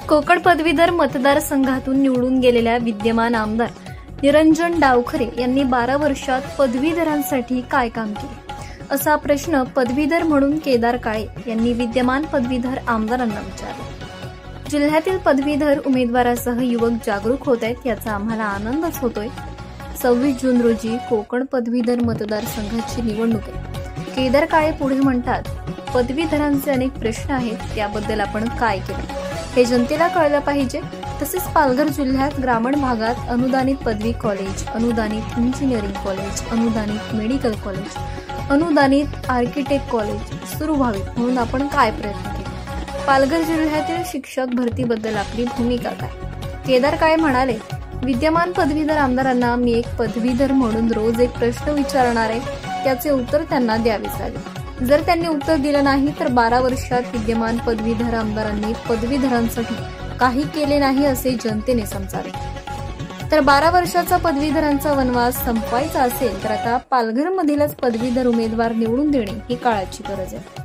कोकण पदवीधर मतदारसंघातून निवडून गेलेल्या विद्यमान आमदार निरंजन डावखरे यांनी 12 वर्षात पदवीधरांसाठी काय काम केले, असा प्रश्न पदवीधर म्हणून केदार काळे यांनी विद्यमान पदवीधर आमदारांना विचारला. जिल्ह्यातील पदवीधर उमेदवारासह युवक जागरूक होत आहेत, याचा आम्हाला आनंदच होतोय. 26 जून रोजी कोकण पदवीधर मतदारसंघाची निवडणूक आहे. केदार काळे पुढे म्हणतात, पदवीधरांचे अनेक प्रश्न आहेत, त्याबद्दल आपण काय केलं हे जनतेला कळलं पाहिजे. तसेच पालघर जिल्ह्यात ग्रामीण भागात अनुदानित पदवी कॉलेज, अनुदानित इंजिनिअरिंग कॉलेज, अनुदानित मेडिकल कॉलेज, अनुदानित आर्किटेक्ट कॉलेज सुरू व्हावीत म्हणून आपण काय प्रयत्न केले. पालघर जिल्ह्यातील शिक्षक भरतीबद्दल आपली भूमिका काय. केदार काळे म्हणाले, विद्यमान पदवीधर आमदारांना मी एक पदवीधर म्हणून रोज एक प्रश्न विचारणार आहे, त्याचे उत्तर त्यांना द्यावेच लागेल. जर त्यांनी उत्तर दिलं नाही तर 12 वर्षात विद्यमान पदवीधर आमदारांनी पदवीधरांसाठी काही केले नाही असे जनतेने समजावे. तर 12 वर्षाचा पदवीधरांचा वनवास संपवायचा असेल तर आता पालघरमधीलच पदवीधर उमेदवार निवडून देणे ही काळाची गरज आहे.